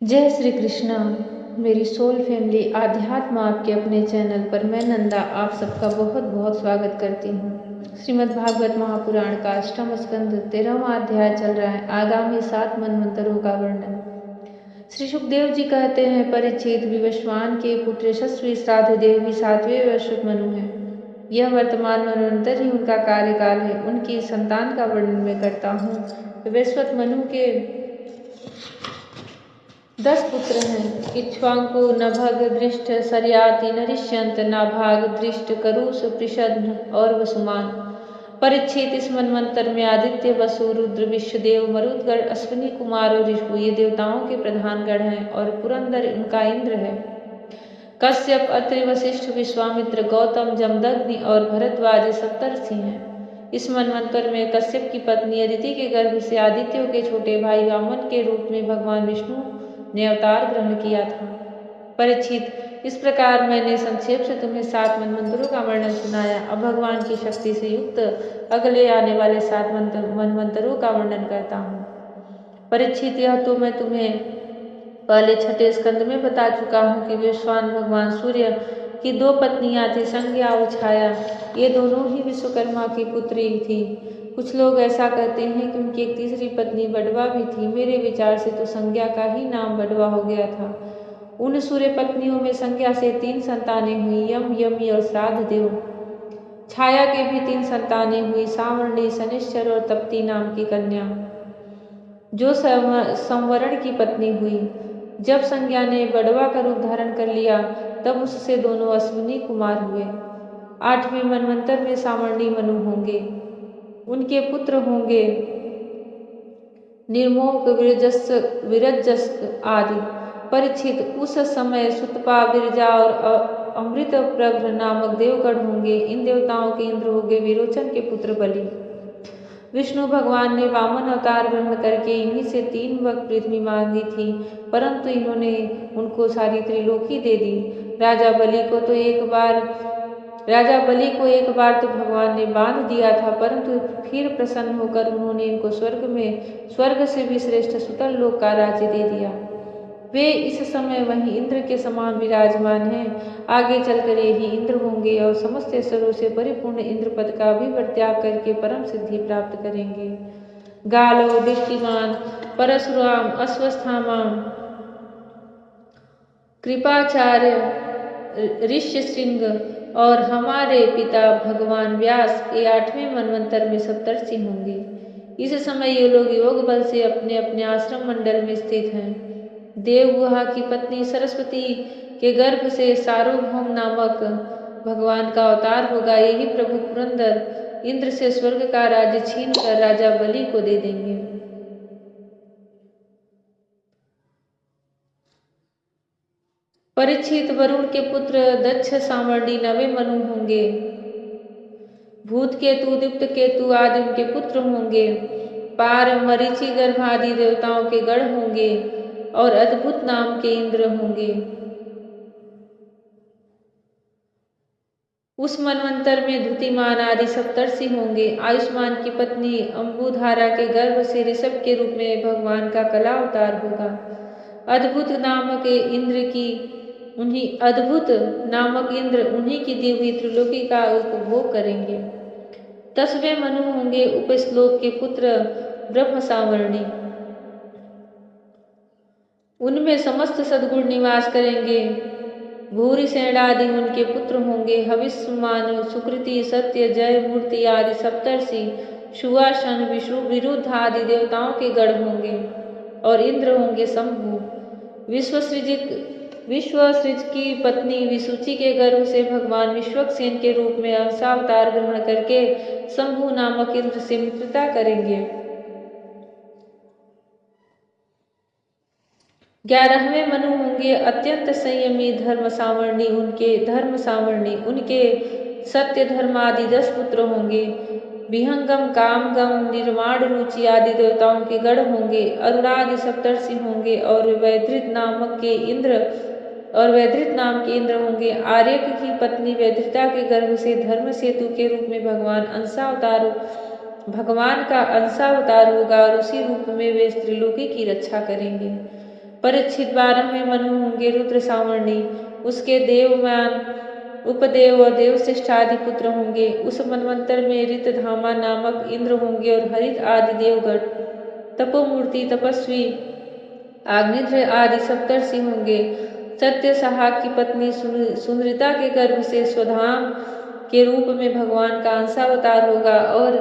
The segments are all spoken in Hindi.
जय श्री कृष्णा। मेरी सोल फैमिली आध्यात्म आपके अपने चैनल पर मैं नंदा आप सबका बहुत बहुत स्वागत करती हूँ। श्रीमद् भागवत महापुराण का अष्टम स्कंद 13वां अध्याय चल रहा है। आगामी 7 मनवंतरों का वर्णन। श्री सुखदेव जी कहते हैं, परीक्षित, विवस्वान के पुत्र यशस्वी साधु देव भी 7वें वैश्विक मनु हैं। यह वर्तमान मनवंतर ही उनका कार्यकाल है। उनकी संतान का वर्णन मैं करता हूँ। वैश्वत मनु के 10 पुत्र हैं। इक्ष्वाकु, नभग, दृष्ट, सर्याति, नरिष्यंत, नाभाग, दृष्ट, करुष, पृषद्न और वसुमान। परीक्षित, इस मनवंतर में आदित्य, वसु, रुद्र, विश्वदेव, मरुदगढ़, अश्विनी कुमार और ऋषु ये देवताओं के प्रधान गण हैं और पुरंदर उनका इंद्र है। कश्यप, अत्रि, वशिष्ठ, विश्वामित्र, गौतम, जमदग्नि और भरद्वाज सप्तर्षि हैं। इस मनवंतर में कश्यप की पत्नी अदिति के गर्भ से आदित्यों के छोटे भाई वामन के रूप में भगवान विष्णु ने अवतार ग्रहण किया था। परीक्षित, इस प्रकार मैंने संक्षेप से तुम्हें 7 मनवंतरों का वर्णन सुनाया। अब भगवान की शक्ति से युक्त अगले आने वाले 7 मनवंतरों का वर्णन करता हूँ। परीक्षित, यह तो मैं तुम्हें पहले 6ठे स्कंद में बता चुका हूँ कि विश्वान भगवान सूर्य की 2 पत्नियां थी, संज्ञा और छाया। ये दोनों ही विश्वकर्मा की पुत्री थी। कुछ लोग ऐसा कहते हैं कि उनकी एक तीसरी पत्नी बडवा भी थी। मेरे विचार से तो संज्ञा का ही नाम बडवा हो गया था। उन सूर्य पत्नियों में संज्ञा से 3 संतानें हुई, यम, यमी और श्राद्ध देव। छाया के भी 3 संतानें हुई, सावर्णी, शनिश्चर और तप्ती नाम की कन्या, जो संवरण की पत्नी हुई। जब संज्ञा ने बडवा का रूप धारण कर लिया तब उससे दोनों अश्विनी कुमार हुए। 8वें मनवंतर में सावर्णी मनु होंगे। उनके पुत्र होंगे निर्मोक, विरजस्क आदि। परीक्षित, उस समय सुतपा, विरजा और अमृत प्रभ्र नामक देवगण होंगे। इन देवताओं के इंद्र होंगे विरोचन के पुत्र बलि। विष्णु भगवान ने वामन अवतार ग्रहण करके इन्हीं से 3 वक्त पृथ्वी मांगी थी, परंतु इन्होंने उनको सारी त्रिलोकी दे दी। राजा बलि को एक बार तो भगवान ने बांध दिया था, परंतु फिर प्रसन्न होकर उन्होंने इनको स्वर्ग से भी श्रेष्ठ सुतल लोक का राज्य दे दिया। वे इस समय वहीं इंद्र के समान विराजमान हैं। आगे चलकर यही इंद्र होंगे और समस्त ऐश्वर्यों से परिपूर्ण इंद्र पद का भी परित्याग करके परम सिद्धि प्राप्त करेंगे। गालो, दीप्तिमान, परशुराम, अश्वस्थामा, कृपाचार्य, ऋष्यशृंग और हमारे पिता भगवान व्यास ये 8वें मनवंतर में सप्तर्षि होंगे। इस समय ये लोग योग बल से अपने अपने आश्रम मंडल में स्थित हैं। देवगुहा की पत्नी सरस्वती के गर्भ से सार्वभौम नामक भगवान का अवतार होगा। यही प्रभु पुरंदर इंद्र से स्वर्ग का राज्य छीन कर राजा बलि को दे देंगे। परीक्षित, वरुण के पुत्र दक्ष, सावर्णी 9वें मनु होंगे। भूत केतु, दीप्त केतु आदि उनके पुत्र होंगे। पार, मरीचि, गर्भ आदि देवताओं के गण होंगे और अद्भुत नाम के इंद्र होंगे। उस मनवंतर में धुतिमान आदि सप्तर्षि होंगे। आयुष्मान की पत्नी अम्बुधारा के गर्भ से ऋषभ के रूप में भगवान का कला अवतार होगा। अद्भुत नामक इंद्र उन्हीं की दी हुई त्रिलोकी का उपभोग करेंगे। 10वें मनु होंगे उपश्लोक के पुत्र ब्रह्म सावर्णी। उनमें समस्त सद्गुण निवास करेंगे। भूरिसेन आदि उनके पुत्र होंगे। हविष्मान, सुकृति, सत्य, जय, मूर्ति आदि सप्तर्षि, सुवासन, विरुद्ध आदि देवताओं के गण होंगे और इंद्र होंगे शंभु। विश्वसृज की पत्नी विसुचि के गर्भ से भगवान विश्वक्सेन के रूप में अंशावतार ग्रहण करके शंभु नामक इंद्र से मित्रता करेंगे। 11वें मनु होंगे अत्यंत संयमी धर्म सावर्णी। उनके सत्य, धर्म आदि 10 पुत्र होंगे। विहंगम, कामगम, निर्माण, रुचि आदि देवताओं के गण होंगे। अरुणादि सप्तर्षि होंगे और वैधृत नाम के इंद्र होंगे। आर्यक की पत्नी वैधृता के गर्भ से धर्म सेतु के रूप में भगवान का अंशावतार होगा और उसी रूप में वे त्रिलोकी की रक्षा करेंगे। परीक्षित 12वें मनु होंगे रुद्र सावर्णी, उसके देवमान उपदेव और देवश्रेष्ठ आदि पुत्र होंगे। उस मनवंतर में ऋतधामा नामक इंद्र होंगे और हरित आदि देवगण, तपोमूर्ति तपस्वी आग्निध्र आदि सप्तर्षि होंगे। सत्य सहाक की पत्नी सुंदरिता के गर्भ से स्वधाम के रूप में भगवान का अंशावतार होगा और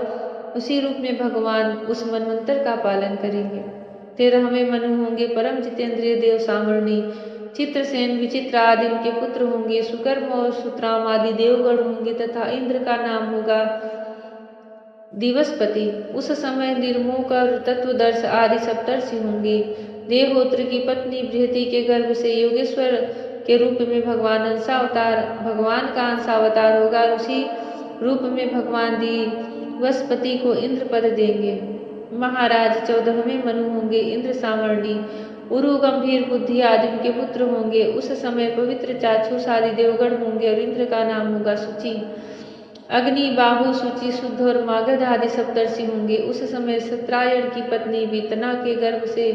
उसी रूप में भगवान उस मनवंतर का पालन करेंगे। 13वें मनु होंगे परम जितेंद्रिय देव सावर्णी, चित्रसेन विचित्र आदि उनके पुत्र होंगे। सुकर्म और सुतराम आदि देवगण होंगे तथा इंद्र का नाम होगा दिवसपति। उस समय निर्मोक और तत्वदर्श आदि सप्तर्षि होंगे। देवहोत्र की पत्नी बृहति के गर्भ से योगेश्वर के रूप में भगवान का अंशावतार होगा और उसी रूप में भगवान दिवसपति को इंद्र पद देंगे। महाराज 14वें मनु होंगे इंद्र सावर्णी, उरु गंभीर बुद्धि आदि उनके पुत्र होंगे। उस समय पवित्र चाक्षुष आदि देवगण होंगे और इंद्र का नाम होगा शुचि। अग्नि बाहु शुचि शुद्ध और मागध आदि सप्तर्षि होंगे। उस समय सत्रायण की पत्नी वितना के गर्भ से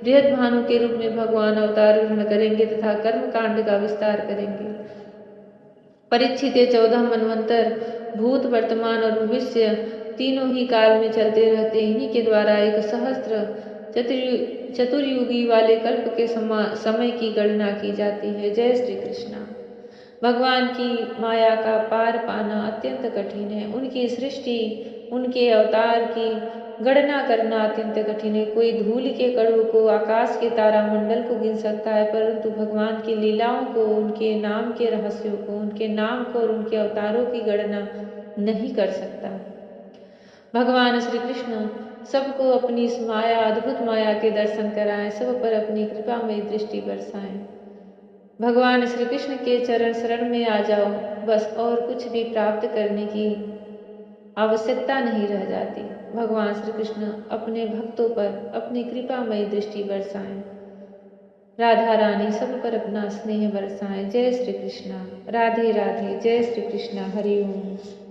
बृहद भानु के रूप में भगवान अवतार ग्रहण करेंगे तथा कर्म कांड का विस्तार करेंगे। परीक्षित 14 मनवंतर भूत वर्तमान और भविष्य तीनों ही काल में चलते रहते। इन्हीं के द्वारा एक सहस्त्र चतुर्युगी वाले कल्प के समय की गणना की जाती है। जय श्री कृष्णा। भगवान की माया का पार पाना अत्यंत कठिन है। उनकी सृष्टि, उनके अवतार की गणना करना अत्यंत कठिन है। कोई धूल के कणों को, आकाश के तारामंडल को गिन सकता है, परंतु भगवान की लीलाओं को, उनके नाम के रहस्यों को, उनके नाम को और उनके अवतारों की गणना नहीं कर सकता। भगवान श्री कृष्ण सबको अपनी इस माया, अद्भुत माया के दर्शन कराएं, सब पर अपनी कृपामयी दृष्टि बरसाएं। भगवान श्री कृष्ण के चरण शरण में आ जाओ, बस और कुछ भी प्राप्त करने की आवश्यकता नहीं रह जाती। भगवान श्री कृष्ण अपने भक्तों पर अपनी कृपामयी दृष्टि बरसाएं। राधा रानी सब पर अपना स्नेह बरसाएं। जय श्री कृष्णा। राधे राधे। जय श्री कृष्णा। हरि ओम।